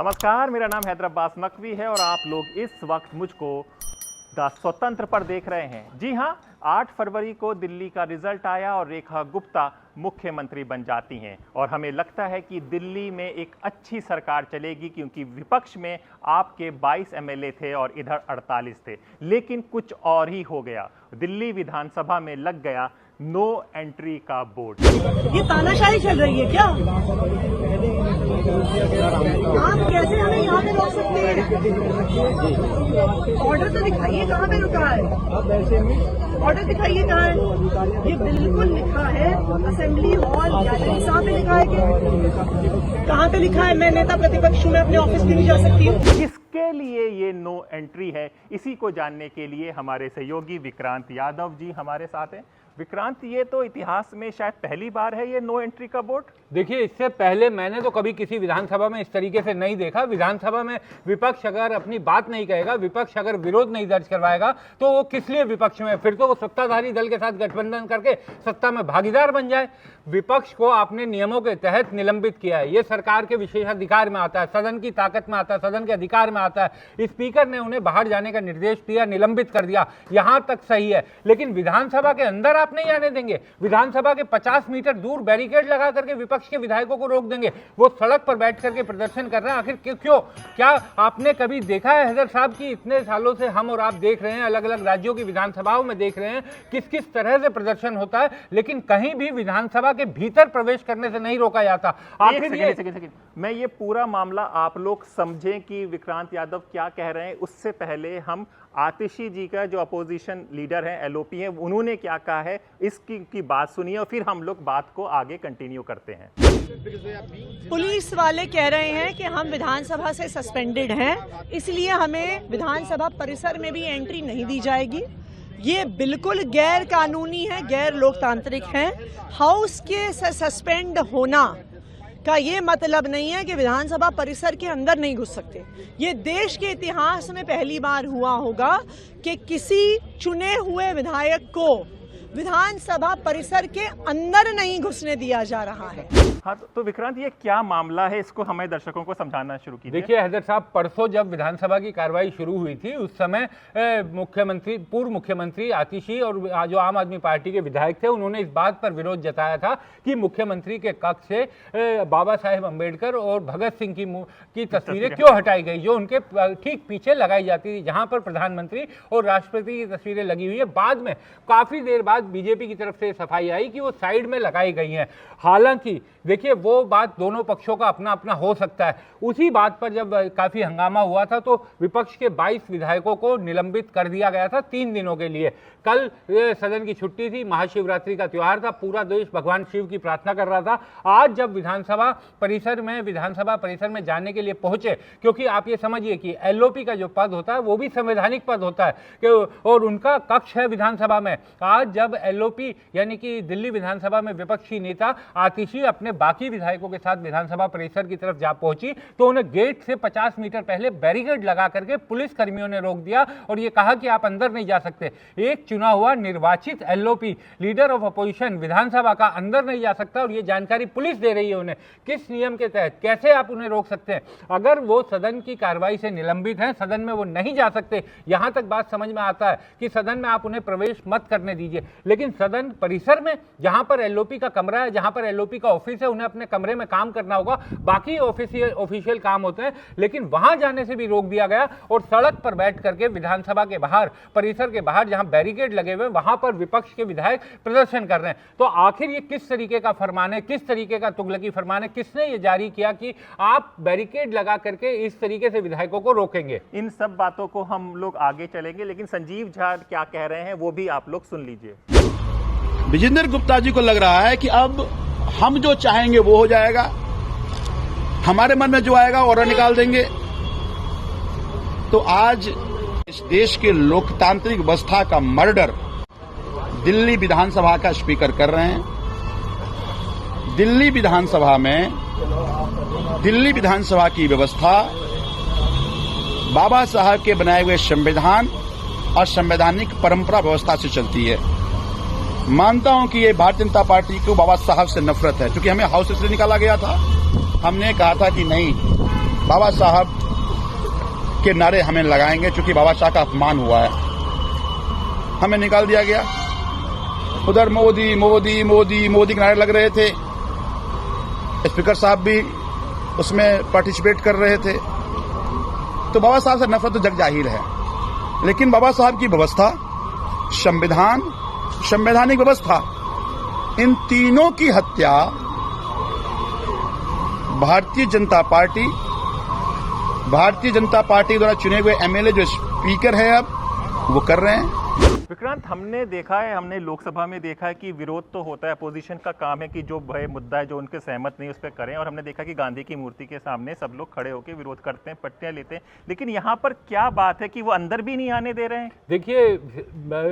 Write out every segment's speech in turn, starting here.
नमस्कार, मेरा नाम हैदर अब्बास नकवी है और आप लोग इस वक्त मुझको द स्वतंत्र पर देख रहे हैं। जी हां, 8 फरवरी को दिल्ली का रिजल्ट आया और रेखा गुप्ता मुख्यमंत्री बन जाती हैं और हमें लगता है कि दिल्ली में एक अच्छी सरकार चलेगी, क्योंकि विपक्ष में आपके 22 एमएलए थे और इधर 48 थे। लेकिन कुछ और ही हो गया, दिल्ली विधानसभा में लग गया नो एंट्री का बोर्ड। ये तानाशाही चल रही है क्या? आप कैसे हमें यहाँ पे रोक सकते हैं? ऑर्डर तो दिखाइए कहाँ पे रुका है, ऑर्डर दिखाइए कहाँ है। ये बिल्कुल लिखा है असेंबली हॉल गैलरी साहब पे लिखा है कि कहाँ पे लिखा है मैं नेता प्रतिपक्ष हूँ, मैं अपने ऑफिस भी नहीं जा सकती हूँ। किसके लिए ये नो एंट्री है, इसी को जानने के लिए हमारे सहयोगी विक्रांत यादव जी हमारे साथ हैं। विक्रांत, ये तो इतिहास में शायद पहली बार है ये नो एंट्री का बोर्ड। देखिए, इससे पहले मैंने तो कभी किसी विधानसभा में इस तरीके से नहीं देखा। विधानसभा में विपक्ष अगर अपनी बात नहीं कहेगा, विपक्ष अगर विरोध नहीं दर्ज करवाएगा, तो वो किस लिए विपक्ष में? फिर तो वो सत्ताधारी दल के साथ गठबंधन करके सत्ता में भागीदार बन जाए। विपक्ष को आपने नियमों के तहत निलंबित किया है, ये सरकार के विशेषाधिकार में आता है, सदन की ताकत में आता है, सदन के अधिकार में आता है। स्पीकर ने उन्हें बाहर जाने का निर्देश दिया, निलंबित कर दिया, यहां तक सही है। लेकिन विधानसभा के अंदर आप नहीं आने देंगे। विधानसभा के 50 मीटर दूर बैरिकेड लगा करके विपक्ष के विधायकों को रोक देंगे। वो सड़क पर बैठ करके प्रदर्शन कर रहे हैं। आखिर क्यों? क्या आपने कभी देखा है हैदर साहब की इतने सालों से हम और आप देख रहे हैं, अलग अलग राज्यों की विधानसभाओं में देख रहे हैं किस किस तरह से प्रदर्शन होता है, लेकिन कहीं भी विधानसभा के भीतर प्रवेश करने से नहीं रोका जाता। आखिर मैं ये पूरा मामला आप लोग समझें कि विक्रांत यादव क्या कह रहे हैं, उससे पहले हम आतिशी जी का जो अपोजिशन लीडर है, एलओपी है, उन्होंने क्या कहा है इसकी बात सुनिए और फिर हम लोग बात को आगे कंटिन्यू करते हैं। पुलिस वाले कह रहे हैं कि हम विधानसभा से सस्पेंडेड हैं, इसलिए हमें विधानसभा परिसर में भी एंट्री नहीं दी जाएगी। ये बिल्कुल गैर कानूनी है, गैर लोकतांत्रिक है। हाउस के सस्पेंड होना का ये मतलब नहीं है कि विधानसभा परिसर के अंदर नहीं घुस सकते। ये देश के इतिहास में पहली बार हुआ होगा कि किसी चुने हुए विधायक को विधानसभा परिसर के अंदर नहीं घुसने दिया जा रहा है। हाँ, तो विक्रांत, ये क्या मामला है, इसको हमें दर्शकों को समझाना शुरू कीजिए। देखिए हैदर साहब, परसों जब विधानसभा की कार्रवाई शुरू हुई थी, उस समय पूर्व मुख्यमंत्री आतिशी और जो आम आदमी पार्टी के विधायक थे, उन्होंने इस बात पर विरोध जताया था कि मुख्यमंत्री के कक्ष से बाबा साहेब अम्बेडकर और भगत सिंह की तस्वीरें क्यों हटाई गई, जो उनके ठीक पीछे लगाई जाती थी, जहां पर प्रधानमंत्री और राष्ट्रपति की तस्वीरें लगी हुई है। बाद में काफी देर बाद बीजेपी की तरफ से सफाई आई कि वो साइड में लगाई गई हैं। हालांकि देखिए, वो बात दोनों पक्षों का अपना अपना हो सकता है। उसी बात पर जब काफी हंगामा हुआ था तो विपक्ष के 22 विधायकों को निलंबित कर दिया गया था 3 दिनों के लिए। कल सदन की छुट्टी थी, महाशिवरात्रि का त्योहार था, पूरा देश भगवान शिव की प्रार्थना कर रहा था। आज जब विधानसभा परिसर में जाने के लिए पहुंचे, क्योंकि आप ये समझिए कि एलओपी का जो पद होता है वो भी संवैधानिक पद होता है और उनका कक्ष है विधानसभा में। आज जब एलओपी यानी कि दिल्ली विधानसभा में विपक्षी नेता आतिशी अपने बाकी विधायकों के साथ विधानसभा परिसर की तरफ जा पहुंची, तो उन्हें गेट से 50 मीटर पहले बैरिकेड लगा करके पुलिस कर्मियों ने रोक दिया और ये कहा कि आप अंदर नहीं जा सकते। एक चुना हुआ निर्वाचित एलओपी लीडर ऑफ अपोजिशन विधानसभा का अंदर नहीं जा सकता और ये जानकारी पुलिस दे रही है उन्हें। किस नियम के तहत, कैसे आप उन्हें रोक सकते हैं? अगर वो सदन की कार्रवाई से निलंबित हैं, सदन में वो नहीं जा सकते, यहां तक बात समझ में आता है कि सदन में आप उन्हें प्रवेश मत करने दीजिए। लेकिन सदन परिसर में, जहां पर एलओपी का कमरा है, जहां पर एलओपी का ऑफिस है, उन्हें अपने कमरे में काम करना होगा, बाकी ऑफिशियल काम होते हैं, लेकिन वहां जाने से भी रोक दिया गया और सड़क पर बैठ करके विधानसभा के बाहर, परिसर के बाहर जहां बैरिकेड लगे हुए, वहां पर विपक्ष के विधायक प्रदर्शन कर रहे हैं। तो आखिर ये किस तरीके का फरमान है, किस तरीके का तुगलकी फरमान है, किसने ये जारी किया कि आप बैरिकेड लगा करके इस तरीके से विधायकों को रोकेंगे? इन सब बातों को हम लोग आगे चलेंगे, लेकिन संजीव झा क्या कह रहे हैं वो भी आप लोग सुन लीजिए। विजेंद्र गुप्ता जी को लग रहा है कि अब हम जो चाहेंगे वो हो जाएगा, हमारे मन में जो आएगा और निकाल देंगे। तो आज इस देश के लोकतांत्रिक व्यवस्था का मर्डर दिल्ली विधानसभा का स्पीकर कर रहे हैं। दिल्ली विधानसभा की व्यवस्था बाबा साहब के बनाए हुए संविधान और संवैधानिक परंपरा व्यवस्था से चलती है। मानता हूं कि ये भारतीय जनता पार्टी को बाबा साहब से नफरत है, क्योंकि हमें हाउस से निकाला गया था। हमने कहा था कि नहीं, बाबा साहब के नारे हमें लगाएंगे, क्योंकि बाबा साहब का अपमान हुआ है, हमें निकाल दिया गया। उधर मोदी मोदी मोदी मोदी के नारे लग रहे थे, स्पीकर साहब भी उसमें पार्टिसिपेट कर रहे थे। तो बाबा साहब से नफरत तो जग जाहिर है, लेकिन बाबा साहब की व्यवस्था, संविधान, संवैधानिक व्यवस्था, इन तीनों की हत्या भारतीय जनता पार्टी द्वारा चुने हुए एमएलए जो स्पीकर है अब वो कर रहे हैं। विक्रांत, हमने देखा है, हमने लोकसभा में देखा है कि विरोध तो होता है, अपोजिशन का काम है कि जो भय मुद्दा है, जो उनके सहमत नहीं उस पर करें, और हमने देखा कि गांधी की मूर्ति के सामने सब लोग खड़े होकर विरोध करते हैं, पट्टियां लेते हैं, लेकिन यहाँ पर क्या बात है कि वो अंदर भी नहीं आने दे रहे हैं? देखिए,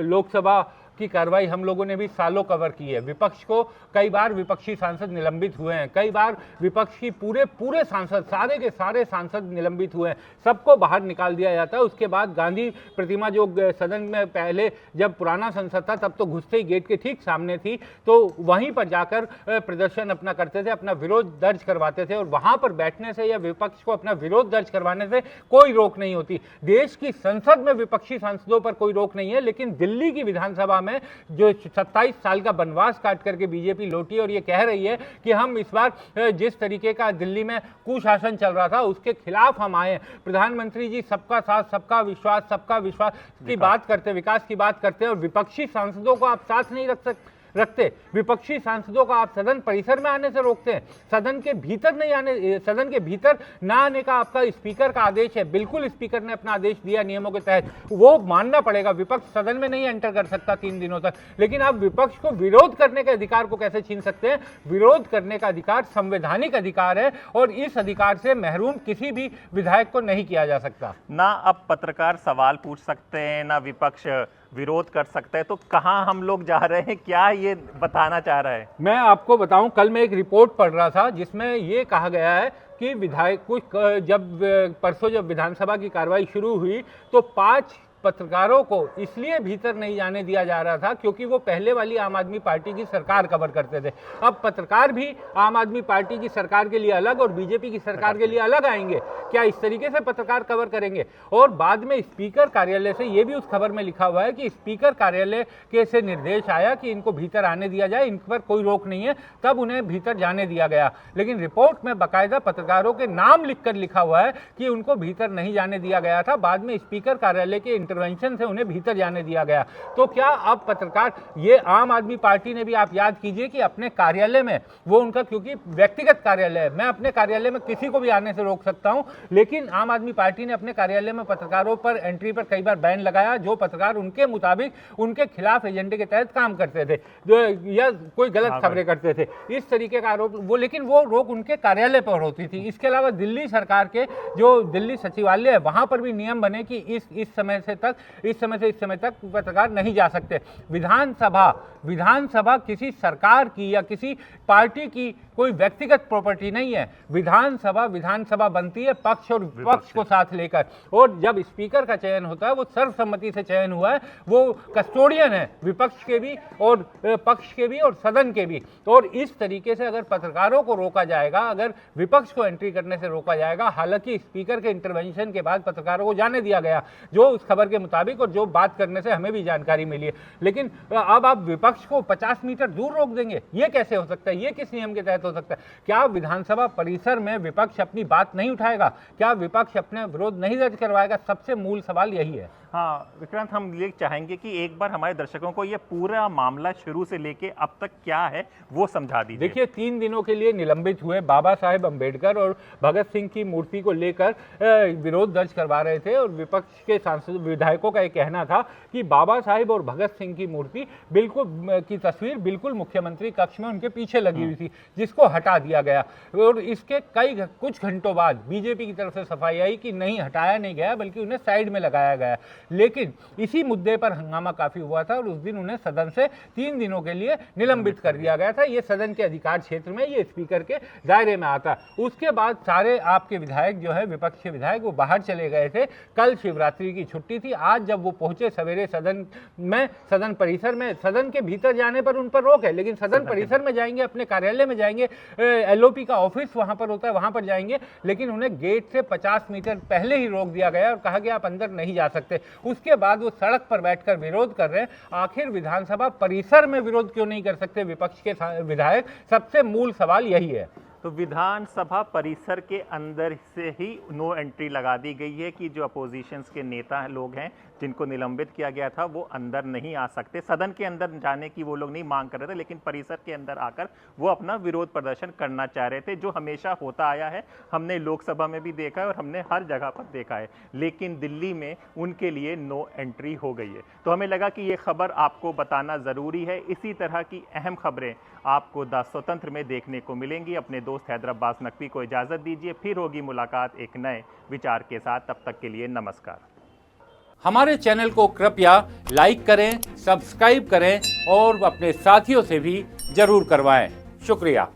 लोकसभा की कार्रवाई हम लोगों ने भी सालों कवर की है। विपक्ष को कई बार विपक्षी सांसद निलंबित हुए हैं, कई बार विपक्ष की पूरे सांसद, सारे के सारे सांसद निलंबित हुए हैं, सबको बाहर निकाल दिया जाता है। उसके बाद गांधी प्रतिमा जो सदन में पहले जब पुराना संसद था तब तो घुसते ही गेट के ठीक सामने थी, तो वहीं पर जाकर प्रदर्शन अपना करते थे, अपना विरोध दर्ज करवाते थे, और वहां पर बैठने से या विपक्ष को अपना विरोध दर्ज करवाने से कोई रोक नहीं होती। देश की संसद में विपक्षी सांसदों पर कोई रोक नहीं है, लेकिन दिल्ली की विधानसभा में जो 27 साल का बनवास काट करके बीजेपी लौटी और ये कह रही है कि हम इस बार जिस तरीके का दिल्ली में कुशासन चल रहा था उसके खिलाफ हम आए। प्रधानमंत्री जी सबका साथ सबका विश्वास की बात करते, विकास की बात करते हैं, और विपक्षी सांसदों को आप साथ नहीं रखते, विपक्षी सांसदों को आप सदन परिसर में आने से रोकते हैं, सदन के भीतर नहीं आने, सदन के भीतर ना आने का आपका स्पीकर का आदेश है। बिल्कुल स्पीकर ने अपना आदेश दिया नियमों के तहत, वो मानना पड़ेगा। विपक्ष सदन में नहीं एंटर कर सकता 3 दिनों तक, लेकिन आप विपक्ष को विरोध करने के अधिकार को कैसे छीन सकते हैं? विरोध करने का अधिकार संवैधानिक अधिकार है, और इस अधिकार से महरूम किसी भी विधायक को नहीं किया जा सकता। ना अब पत्रकार सवाल पूछ सकते हैं, ना विपक्ष विरोध कर सकता है, तो कहां हम लोग जा रहे हैं? क्या ये बताना चाह रहा है? मैं आपको बताऊं, कल मैं एक रिपोर्ट पढ़ रहा था जिसमें ये कहा गया है कि विधायक परसों जब विधानसभा की कार्रवाई शुरू हुई तो 5 पत्रकारों को इसलिए भीतर नहीं जाने दिया जा रहा था क्योंकि वो पहले वाली आम आदमी पार्टी की सरकार कवर करते थे। अब पत्रकार भी आम आदमी पार्टी की सरकार के लिए अलग और बीजेपी की सरकार के लिए अलग आएंगे। क्या इस तरीके से पत्रकार कवर करेंगे? और बाद में स्पीकर कार्यालय से ये भी उस खबर में लिखा हुआ है कि स्पीकर कार्यालय के से निर्देश आया कि इनको भीतर आने दिया जाए, इन पर कोई रोक नहीं है, तब उन्हें भीतर जाने दिया गया। लेकिन रिपोर्ट में बाकायदा पत्रकारों के नाम लिखकर लिखा हुआ है कि उनको भीतर नहीं जाने दिया गया था, बाद में स्पीकर कार्यालय के इंटरवेंशन से उन्हें भीतर जाने दिया गया। तो क्या अब पत्रकार, ये आम आदमी पार्टी ने भी, आप याद कीजिए कि अपने कार्यालय में, वो उनका क्योंकि व्यक्तिगत कार्यालय है, मैं अपने कार्यालय में किसी को भी आने से रोक सकता हूं, लेकिन आम आदमी पार्टी ने अपने कार्यालय में पत्रकारों पर एंट्री पर कई बार बैन लगाया, जो पत्रकार उनके मुताबिक उनके खिलाफ एजेंडे के तहत काम करते थे या कोई गलत खबरें करते थे, इस तरीके का आरोप वो, लेकिन वो रोक उनके कार्यालय पर होती थी। इसके अलावा दिल्ली सरकार के जो दिल्ली सचिवालय है वहां पर भी नियम बने कि इस समय से इस समय तक पत्रकार नहीं जा सकते। विधानसभा किसी सरकार की या किसी पार्टी की कोई व्यक्तिगत प्रॉपर्टी नहीं है। विधानसभा बनती है पक्ष और विपक्ष को साथ लेकर, और जब स्पीकर का चयन होता है वो सर्वसम्मति से चयन हुआ है, वो कस्टोडियन है विपक्ष के भी और पक्ष के भी और सदन के भी। और इस तरीके से अगर पत्रकारों को रोका जाएगा, अगर विपक्ष को एंट्री करने से रोका जाएगा, हालांकि स्पीकर के इंटरवेंशन के बाद पत्रकारों को जाने दिया गया जो उस खबर के मुताबिक और जो बात करने से हमें भी जानकारी मिली है, लेकिन अब आप विपक्ष को 50 मीटर दूर रोक देंगे, ये कैसे हो सकता है? ये किस नियम के तहत हो सकता है? क्या विधानसभा परिसर में विपक्ष अपनी बात नहीं उठाएगा? क्या विपक्ष अपने विरोध नहीं दर्ज करवाएगा? सबसे मूल सवाल यही है। हाँ विक्रांत, हम ये चाहेंगे कि एक बार हमारे दर्शकों को ये पूरा मामला शुरू से लेके अब तक क्या है वो समझा दीजिए। देखिए, 3 दिनों के लिए निलंबित हुए बाबा साहेब अंबेडकर और भगत सिंह की मूर्ति को लेकर विरोध दर्ज करवा रहे थे, और विपक्ष के सांसद विधायकों का ये कहना था कि बाबा साहेब और भगत सिंह की मूर्ति की तस्वीर बिल्कुल मुख्यमंत्री कक्ष में उनके पीछे लगी हुई थी, जिसको हटा दिया गया। और इसके कुछ घंटों बाद बीजेपी की तरफ से सफाई आई कि नहीं, हटाया नहीं गया बल्कि उन्हें साइड में लगाया गया। लेकिन इसी मुद्दे पर हंगामा काफी हुआ था और उस दिन उन्हें सदन से 3 दिनों के लिए निलंबित कर दिया गया था। ये सदन के अधिकार क्षेत्र में, ये स्पीकर के दायरे में आता। उसके बाद सारे आपके विधायक जो है, विपक्ष के विधायक, वो बाहर चले गए थे। कल शिवरात्रि की छुट्टी थी, थी। आज जब वो पहुंचे सवेरे सदन परिसर में, सदन के भीतर जाने पर उन पर रोक है, लेकिन सदन परिसर में जाएंगे, अपने कार्यालय में जाएंगे, एलओपी का ऑफिस वहां पर होता है, वहां पर जाएंगे, लेकिन उन्हें गेट से 50 मीटर पहले ही रोक दिया गया और कहा गया आप अंदर नहीं जा सकते। उसके बाद वो सड़क पर बैठकर विरोध कर रहे हैं। आखिर विधानसभा परिसर में विरोध क्यों नहीं कर सकते विपक्ष के विधायक? सबसे मूल सवाल यही है। तो विधानसभा परिसर के अंदर से ही नो एंट्री लगा दी गई है कि जो अपोजिशंस के नेता लोग हैं जिनको निलंबित किया गया था वो अंदर नहीं आ सकते। सदन के अंदर जाने की वो लोग नहीं मांग कर रहे थे, लेकिन परिसर के अंदर आकर वो अपना विरोध प्रदर्शन करना चाह रहे थे, जो हमेशा होता आया है। हमने लोकसभा में भी देखा है और हमने हर जगह पर देखा है, लेकिन दिल्ली में उनके लिए नो एंट्री हो गई है। तो हमें लगा कि ये खबर आपको बताना ज़रूरी है। इसी तरह की अहम खबरें आपको द स्वतंत्र में देखने को मिलेंगी। अपने दोस्त हैदर अब्बास नकवी को इजाज़त दीजिए, फिर होगी मुलाकात एक नए विचार के साथ। तब तक के लिए नमस्कार। हमारे चैनल को कृपया लाइक करें, सब्सक्राइब करें और अपने साथियों से भी जरूर करवाएं। शुक्रिया।